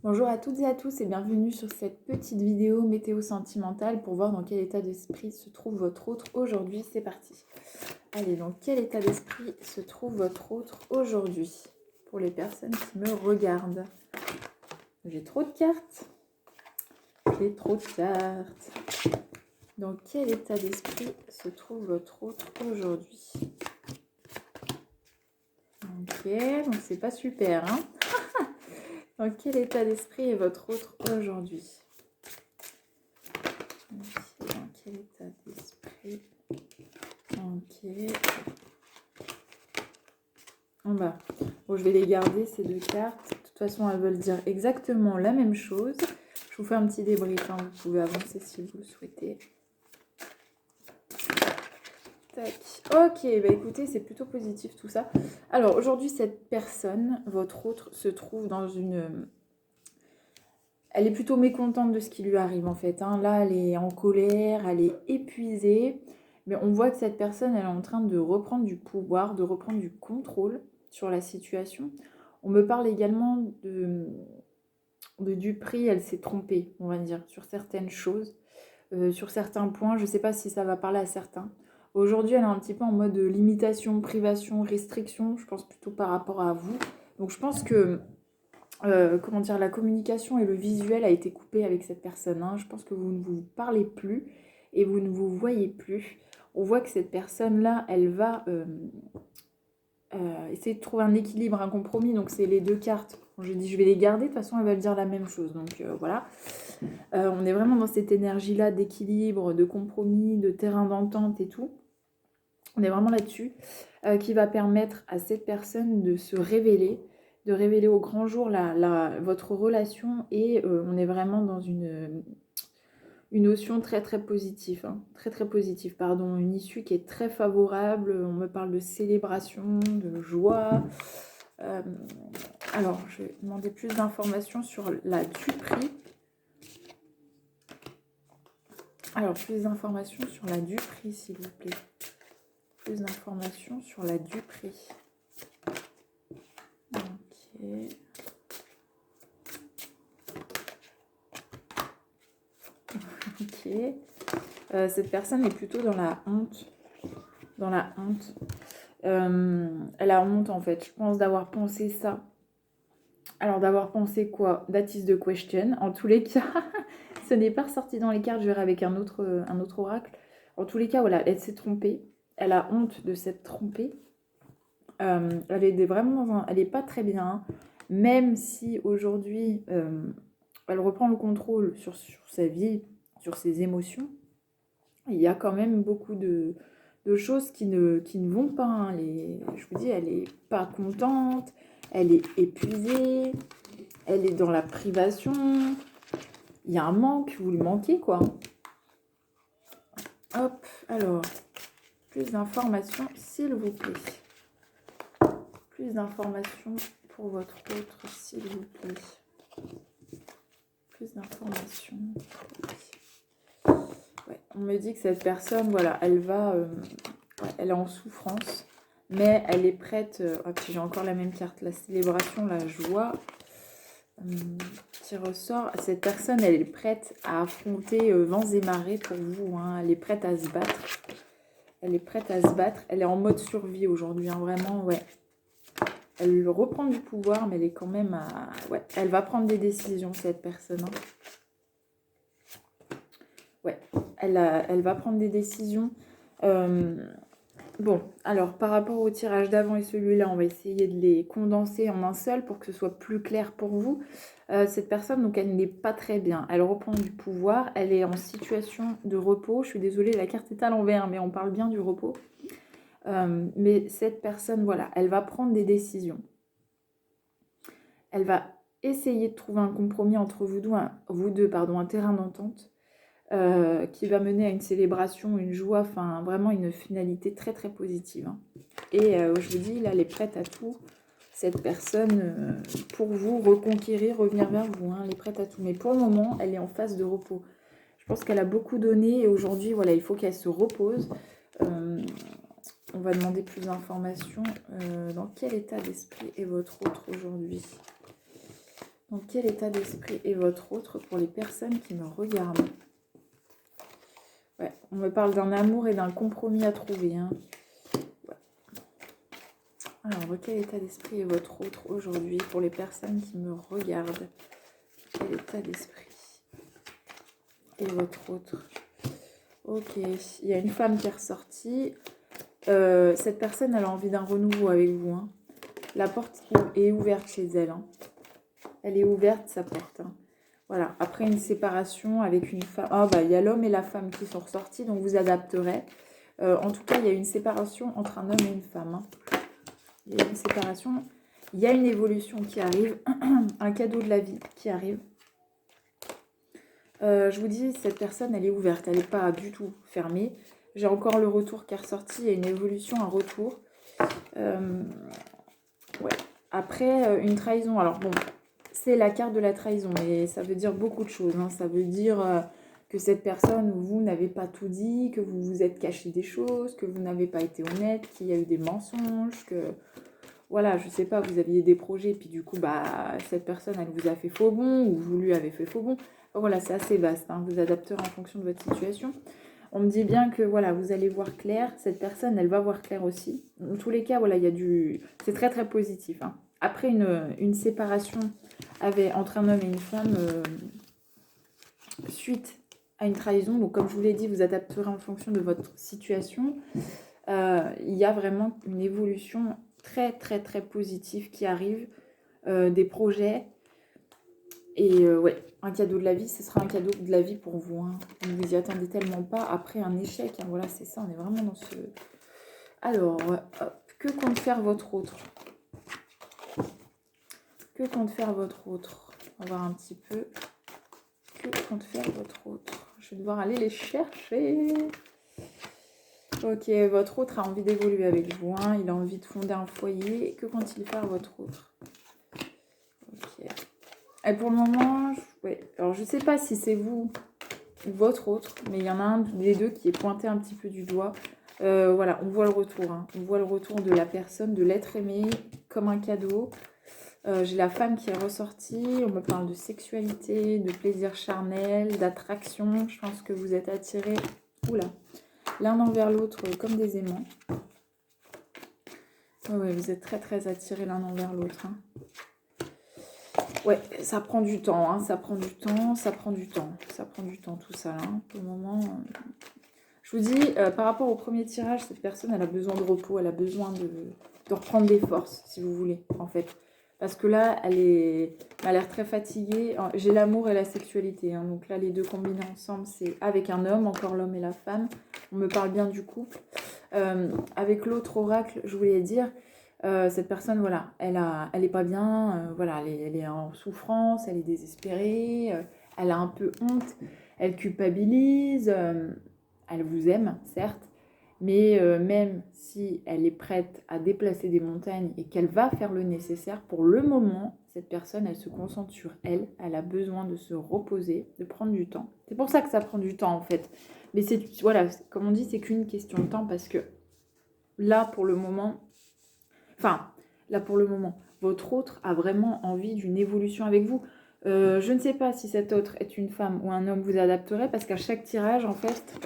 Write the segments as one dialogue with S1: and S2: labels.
S1: Bonjour à toutes et à tous et bienvenue sur cette petite vidéo météo sentimentale pour voir dans quel état d'esprit se trouve votre autre aujourd'hui. C'est parti. Allez, dans quel état d'esprit se trouve votre autre aujourd'hui pour les personnes qui me regardent? J'ai trop de cartes. J'ai trop de cartes. Dans quel état d'esprit se trouve votre autre aujourd'hui? Ok, donc c'est pas super, hein? Dans quel état d'esprit est votre autre aujourd'hui? Ok, dans quel état d'esprit? Ok. En bas. Bon, je vais les garder, ces deux cartes. De toute façon, elles veulent dire exactement la même chose. Je vous fais un petit débrief, hein. Vous pouvez avancer si vous le souhaitez. Tac. Ok, bah écoutez, c'est plutôt positif tout ça. Alors, aujourd'hui, cette personne, votre autre, se trouve dans une... Elle est plutôt mécontente de ce qui lui arrive, en fait, hein. Là, elle est en colère, elle est épuisée. Mais on voit que cette personne, elle est en train de reprendre du pouvoir, de reprendre du contrôle sur la situation. On me parle également de Dupri, elle s'est trompée, on va dire, sur certaines choses, sur certains points. Je ne sais pas si ça va parler à certains. Aujourd'hui, elle est un petit peu en mode limitation, privation, restriction, je pense plutôt par rapport à vous. Donc je pense que, comment dire, la communication et le visuel a été coupé avec cette personne, hein. Je pense que vous ne vous parlez plus et vous ne vous voyez plus. On voit que cette personne-là, elle va essayer de trouver un équilibre, un compromis. Donc c'est les deux cartes. Quand je dis je vais les garder, de toute façon, elles veulent dire la même chose. Donc voilà. On est vraiment dans cette énergie-là d'équilibre, de compromis, de terrain d'entente et tout. On est vraiment là-dessus, qui va permettre à cette personne de se révéler, de révéler au grand jour votre relation. Et on est vraiment dans une notion très très positive, hein. Très très positive, pardon, une issue qui est très favorable. On me parle de célébration, de joie. Alors, je vais demander plus d'informations sur la Dupri. Alors, plus d'informations sur la Dupri, s'il vous plaît. Plus d'informations sur la Dupri. Ok. Ok. Cette personne est plutôt dans la honte. Dans la honte. Elle a honte, en fait, je pense, d'avoir pensé ça. Alors, d'avoir pensé quoi? That is the question. En tous les cas, ce n'est pas ressorti dans les cartes, je verrai avec un autre oracle. En tous les cas, voilà, elle s'est trompée. Elle a honte de s'être trompée. Elle est vraiment elle n'est pas très bien. Même si aujourd'hui, elle reprend le contrôle sur sa vie, sur ses émotions, il y a quand même beaucoup de choses qui ne vont pas, hein. Je vous dis, elle n'est pas contente, elle est épuisée, elle est dans la privation. Il y a un manque, vous lui manquez, quoi. Hop, alors, plus d'informations, s'il vous plaît. Plus d'informations pour votre autre, s'il vous plaît. Plus d'informations. Ouais, on me dit que cette personne, voilà, elle va... elle est en souffrance, mais elle est prête... puis j'ai encore la même carte, la célébration, la joie. Qui ressort. Cette personne, elle est prête à affronter vents et marées pour vous, hein. Elle est prête à se battre. Elle est prête à se battre. Elle est en mode survie aujourd'hui, hein, vraiment, ouais. Elle reprend du pouvoir, mais elle est quand même à... Ouais, elle va prendre des décisions, cette personne, hein. Ouais, elle va prendre des décisions. Bon, alors, par rapport au tirage d'avant et celui-là, on va essayer de les condenser en un seul pour que ce soit plus clair pour vous. Cette personne, donc, elle n'est pas très bien. Elle reprend du pouvoir. Elle est en situation de repos. Je suis désolée, la carte est à l'envers, mais on parle bien du repos. Mais cette personne, voilà, elle va prendre des décisions. Elle va essayer de trouver un compromis entre vous deux, un terrain d'entente qui va mener à une célébration, une joie, enfin vraiment une finalité très très positive, hein. Et je vous dis, là, elle est prête à tout, cette personne, pour vous reconquérir, revenir vers vous, hein. Elle est prête à tout. Mais pour le moment, elle est en phase de repos. Je pense qu'elle a beaucoup donné et aujourd'hui, voilà, il faut qu'elle se repose. On va demander plus d'informations. Dans quel état d'esprit est votre autre aujourd'hui? Dans quel état d'esprit est votre autre pour les personnes qui me regardent? Ouais, on me parle d'un amour et d'un compromis à trouver. Hein. Ouais. Alors, dans quel état d'esprit est votre autre aujourd'hui pour les personnes qui me regardent? Quel état d'esprit est votre autre? Ok, il y a une femme qui est ressortie. Cette personne, elle a envie d'un renouveau avec vous. Hein. La porte est ouverte chez elle. Hein. Elle est ouverte, sa porte. Hein. Voilà, après une séparation avec une femme... Ah, bah, il y a l'homme et la femme qui sont ressortis, donc vous adapterez. En tout cas, il y a une séparation entre un homme et une femme. Hein. Il y a une séparation. Il y a une évolution qui arrive. Un cadeau de la vie qui arrive. Je vous dis, cette personne, elle est ouverte. Elle n'est pas du tout fermée. J'ai encore le retour qui est ressorti. Il y a une évolution, un retour. Ouais. Après, une trahison. Alors bon, c'est la carte de la trahison. Et ça veut dire beaucoup de choses. Hein. Ça veut dire que cette personne, vous n'avez pas tout dit, que vous vous êtes caché des choses, que vous n'avez pas été honnête, qu'il y a eu des mensonges, que... Voilà, je sais pas, vous aviez des projets, puis du coup, bah, cette personne, elle vous a fait faux bon, ou vous lui avez fait faux bon. Voilà, c'est assez vaste, hein, vous adapterez en fonction de votre situation. On me dit bien que, voilà, vous allez voir clair, cette personne, elle va voir clair aussi. Dans tous les cas, voilà, il y a du... C'est très, très positif. Hein. Après une séparation entre un homme et une femme, suite à une trahison, donc comme je vous l'ai dit, vous adapterez en fonction de votre situation. Il y a vraiment une évolution très très très positive qui arrive, des projets et ouais, un cadeau de la vie, ce sera un cadeau de la vie pour vous, hein. Vous ne vous y attendez tellement pas après un échec, hein. Voilà, c'est ça, on est vraiment dans ce... Alors, hop, que compte faire votre autre? Que compte faire votre autre? On va voir un petit peu. Que compte faire votre autre? Je vais devoir aller les chercher. Ok, votre autre a envie d'évoluer avec vous, hein. Il a envie de fonder un foyer. Que compte-il faire votre autre? Ok. Et pour le moment, ouais. Alors je ne sais pas si c'est vous ou votre autre, mais il y en a un des deux qui est pointé un petit peu du doigt. Voilà, on voit le retour. Hein. On voit le retour de la personne, de l'être aimé, comme un cadeau. J'ai la femme qui est ressortie. On me parle de sexualité, de plaisir charnel, d'attraction. Je pense que vous êtes attirés. Oula. L'un envers l'autre comme des aimants. Ouais, vous êtes très très attirés l'un envers l'autre. Hein. Ouais, ça prend du temps, hein, ça prend du temps, ça prend du temps. Ça prend du temps tout ça, hein, pour le moment. Je vous dis, par rapport au premier tirage, cette personne, elle a besoin de repos, elle a besoin de reprendre des forces, si vous voulez, en fait. Parce que là, elle a l'air très fatiguée. J'ai l'amour et la sexualité. Hein, donc là, les deux combinés ensemble, c'est avec un homme, encore l'homme et la femme. On me parle bien du couple. Avec l'autre oracle, je voulais dire, cette personne, voilà, elle est pas bien. Voilà, elle est en souffrance, elle est désespérée. Elle a un peu honte. Elle culpabilise. Elle vous aime, certes. Mais même si elle est prête à déplacer des montagnes et qu'elle va faire le nécessaire, pour le moment, cette personne, elle se concentre sur elle. Elle a besoin de se reposer, de prendre du temps. C'est pour ça que ça prend du temps, en fait. Mais c'est, voilà, comme on dit, c'est qu'une question de temps parce que là, pour le moment... Enfin, là, pour le moment, votre autre a vraiment envie d'une évolution avec vous. Je ne sais pas si cet autre est une femme ou un homme, vous adapterez parce qu'à chaque tirage, en fait...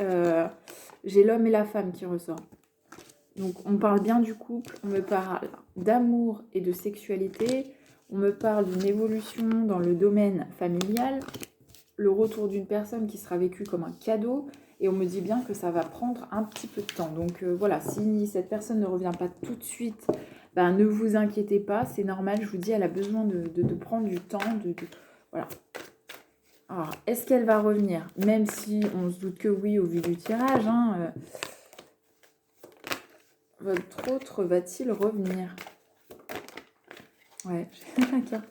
S1: j'ai l'homme et la femme qui ressortent. Donc, on parle bien du couple, on me parle d'amour et de sexualité, on me parle d'une évolution dans le domaine familial, le retour d'une personne qui sera vécue comme un cadeau, et on me dit bien que ça va prendre un petit peu de temps. Donc, voilà, si cette personne ne revient pas tout de suite, ben, ne vous inquiétez pas, c'est normal, je vous dis, elle a besoin de prendre du temps, voilà. Alors, est-ce qu'elle va revenir? Même si on se doute que oui au vu du tirage, hein, votre autre va-t-il revenir? Ouais, d'accord.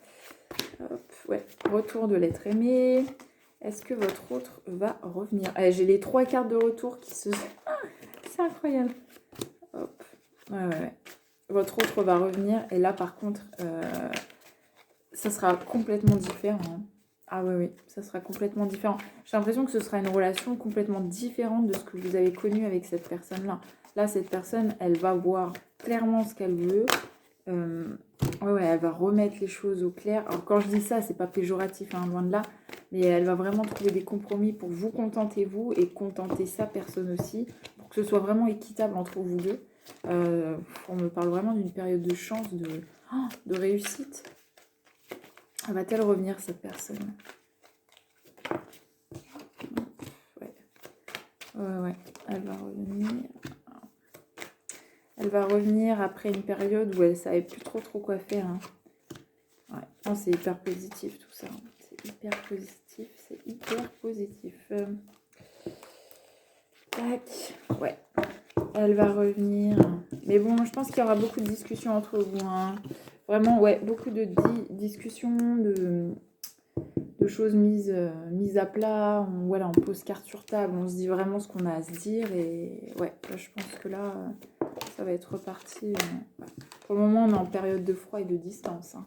S1: Hop, ouais, retour de l'être aimé. Est-ce que votre autre va revenir? J'ai les 3 cartes de retour qui se... C'est incroyable. Hop, ouais. Votre autre va revenir. Et là, par contre, ça sera complètement différent. Hein. Ah oui, ça sera complètement différent. J'ai l'impression que ce sera une relation complètement différente de ce que vous avez connu avec cette personne-là. Là, cette personne, elle va voir clairement ce qu'elle veut. Ouais, elle va remettre les choses au clair. Alors quand je dis ça, c'est pas péjoratif, hein, loin de là, mais elle va vraiment trouver des compromis pour vous contenter vous et contenter sa personne aussi, pour que ce soit vraiment équitable entre vous deux. On me parle vraiment d'une période de chance, de réussite. Va-t-elle revenir, cette personne? Ouais. Ouais, elle va revenir. Elle va revenir après une période où elle savait plus trop quoi faire. Hein. Ouais. Oh, c'est hyper positif tout ça. C'est hyper positif. C'est hyper positif. Tac. Ouais. Elle va revenir. Mais bon, je pense qu'il y aura beaucoup de discussions entre vous. Hein. Vraiment, ouais, beaucoup de discussions, de choses mises à plat. Voilà, on pose carte sur table. On se dit vraiment ce qu'on a à se dire. Et ouais, là, je pense que là, ça va être reparti. Ouais. Pour le moment, on est en période de froid et de distance. Hein.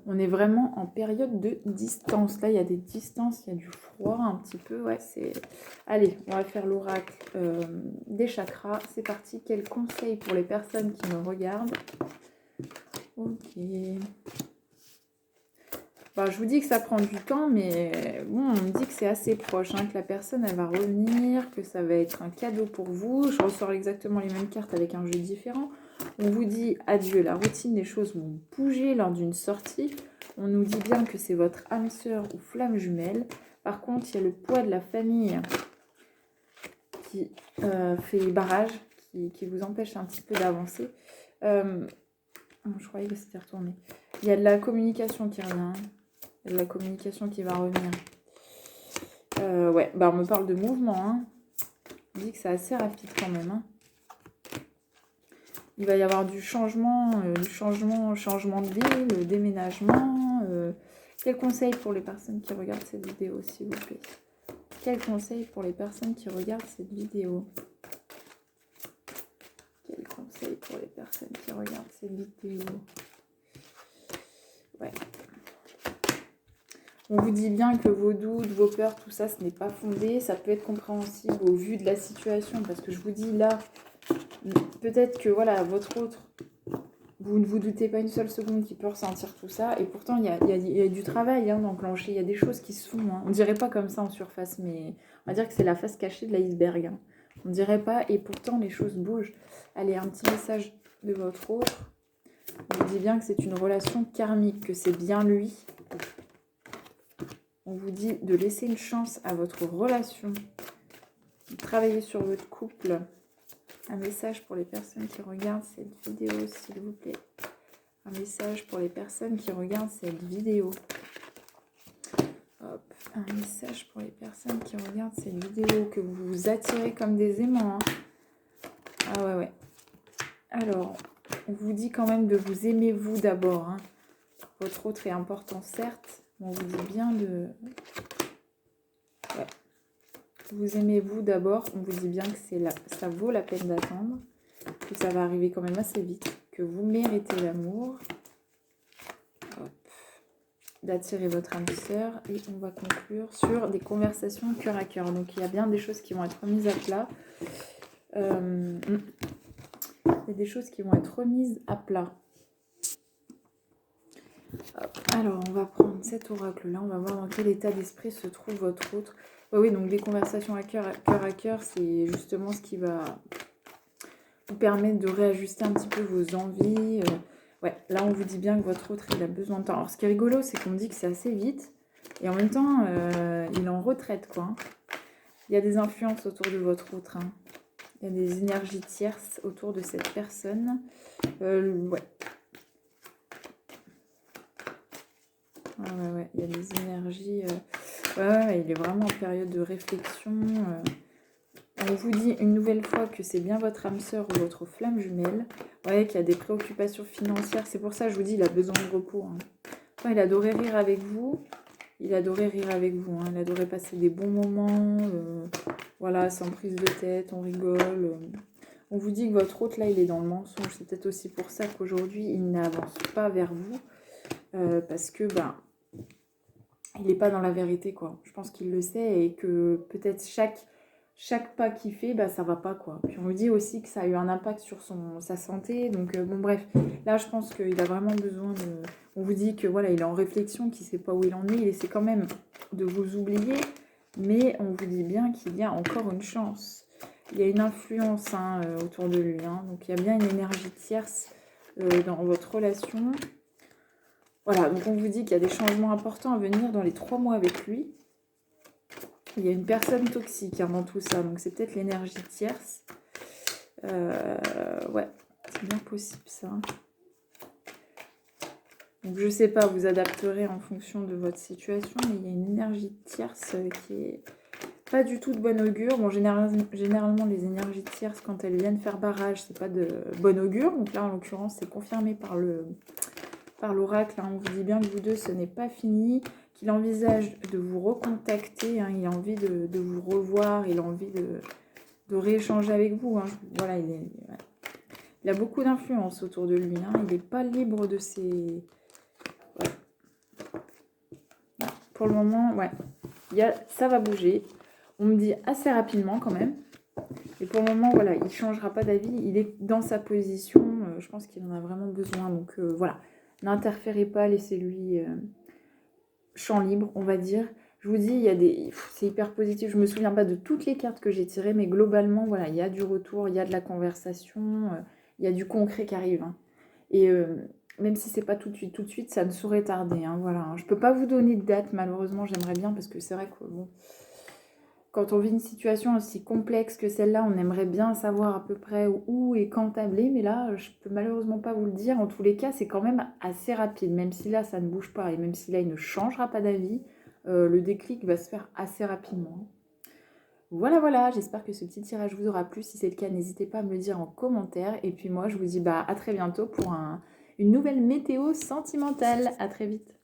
S1: On est vraiment en période de distance. Là, il y a des distances, il y a du froid un petit peu. Ouais, c'est... Allez, on va faire l'oracle des chakras. C'est parti. Quel conseil pour les personnes qui me regardent? Ok. Bah, je vous dis que ça prend du temps, mais bon, on me dit que c'est assez proche, hein, que la personne, elle va revenir, que ça va être un cadeau pour vous. Je ressors exactement les mêmes cartes avec un jeu différent. On vous dit adieu, la routine, les choses vont bouger lors d'une sortie. On nous dit bien que c'est votre âme sœur ou flamme jumelle. Par contre, il y a le poids de la famille qui fait barrage, qui vous empêche un petit peu d'avancer. Je croyais que c'était retourné. Il y a de la communication qui revient. Il y a de la communication qui va revenir. Ouais, bah on me parle de mouvement. Hein. On dit que c'est assez rapide quand même. Hein. Il va y avoir du changement de ville, déménagement. Quel conseil pour les personnes qui regardent cette vidéo, s'il vous plaît? Quel conseil pour les personnes qui regardent cette vidéo? Quel conseil pour les personnes qui regardent cette vidéo? Ouais. On vous dit bien que vos doutes, vos peurs, tout ça, ce n'est pas fondé. Ça peut être compréhensible au vu de la situation. Parce que je vous dis là, peut-être que voilà, votre autre, vous ne vous doutez pas une seule seconde qu'il peut ressentir tout ça. Et pourtant, il y a du travail hein, d'enclencher. Il y a des choses qui se font. Hein. On ne dirait pas comme ça en surface, mais on va dire que c'est la face cachée de l'iceberg. Hein. On ne dirait pas. Et pourtant, les choses bougent. Allez, un petit message de votre autre. On vous dit bien que c'est une relation karmique, que c'est bien lui. On vous dit de laisser une chance à votre relation, de travailler sur votre couple. Un message pour les personnes qui regardent cette vidéo, s'il vous plaît. Un message pour les personnes qui regardent cette vidéo. Hop, un message pour les personnes qui regardent cette vidéo, que vous vous attirez comme des aimants. Hein. Ah ouais. Alors, on vous dit quand même de vous aimer vous d'abord. Hein. Votre autre est important, certes. On vous dit bien de... Ouais. Vous aimez vous d'abord. On vous dit bien que ça vaut la peine d'attendre. Que ça va arriver quand même assez vite. Que vous méritez l'amour. D'attirer votre âme sœur. Et on va conclure sur des conversations cœur à cœur. Donc il y a bien des choses qui vont être remises à plat. Il y a des choses qui vont être remises à plat. Alors, on va prendre cet oracle-là. On va voir dans quel état d'esprit se trouve votre autre. Oui, donc les conversations à cœur, c'est justement ce qui va vous permettre de réajuster un petit peu vos envies. Ouais, là, on vous dit bien que votre autre, il a besoin de temps. Alors, ce qui est rigolo, c'est qu'on me dit que c'est assez vite. Et en même temps, il est en retraite, quoi. Il y a des influences autour de votre autre. Hein. Il y a des énergies tierces autour de cette personne. Ouais. Ouais, il y a des énergies... Ouais, il est vraiment en période de réflexion. On vous dit une nouvelle fois que c'est bien votre âme sœur ou votre flamme jumelle. Ouais, qu'il y a des préoccupations financières. C'est pour ça que je vous dis, il a besoin de repos. Hein. Enfin, il adorait rire avec vous. Il adorait rire avec vous. Hein. Il adorait passer des bons moments. Voilà, sans prise de tête, on rigole. On vous dit que votre hôte, là, il est dans le mensonge. C'est peut-être aussi pour ça qu'aujourd'hui, il n'avance pas vers vous. Parce que, il n'est pas dans la vérité, quoi. Je pense qu'il le sait et que peut-être chaque chaque pas qu'il fait, bah, ça va pas, quoi. Puis on vous dit aussi que ça a eu un impact sur sa santé. Donc, bon, bref, là, je pense qu'il a vraiment besoin de... On vous dit que, voilà, il est en réflexion, qu'il sait pas où il en est. Il essaie quand même de vous oublier. Mais on vous dit bien qu'il y a encore une chance. Il y a une influence hein, autour de lui. Hein. Donc, il y a bien une énergie tierce dans votre relation. Voilà, donc on vous dit qu'il y a des changements importants à venir dans les 3 mois avec lui. Il y a une personne toxique hein, dans tout ça, donc c'est peut-être l'énergie tierce. Ouais, c'est bien possible ça. Donc je sais pas, vous adapterez en fonction de votre situation, mais il y a une énergie tierce qui est pas du tout de bon augure. Bon, généralement les énergies tierces, quand elles viennent faire barrage, c'est pas de bon augure. Donc là, en l'occurrence, c'est confirmé par l'oracle. Hein. On vous dit bien que vous deux, ce n'est pas fini. Qu'il envisage de vous recontacter, hein, il a envie de vous revoir, il a envie de rééchanger avec vous. Hein. Voilà, il a beaucoup d'influence autour de lui. Hein. Il n'est pas libre de ses... Ouais. Pour le moment, ouais, ça va bouger. On me dit assez rapidement quand même. Et pour le moment, voilà, il ne changera pas d'avis. Il est dans sa position. Je pense qu'il en a vraiment besoin. Donc voilà, n'interférez pas, laissez-lui... champ libre, on va dire. Je vous dis, il y a des... C'est hyper positif. Je ne me souviens pas de toutes les cartes que j'ai tirées, mais globalement, voilà, il y a du retour, il y a de la conversation, il y a du concret qui arrive. Hein. Et même si c'est pas tout de suite, ça ne saurait tarder. Hein, voilà. Je ne peux pas vous donner de date, malheureusement, j'aimerais bien, parce que c'est vrai que, bon, quand on vit une situation aussi complexe que celle-là, on aimerait bien savoir à peu près où et quand tabler, mais là, je peux malheureusement pas vous le dire. En tous les cas, c'est quand même assez rapide, même si là, ça ne bouge pas, et même si là, il ne changera pas d'avis, le déclic va se faire assez rapidement. Voilà, voilà, j'espère que ce petit tirage vous aura plu. Si c'est le cas, n'hésitez pas à me le dire en commentaire. Et puis moi, je vous dis à très bientôt pour une nouvelle météo sentimentale. À très vite.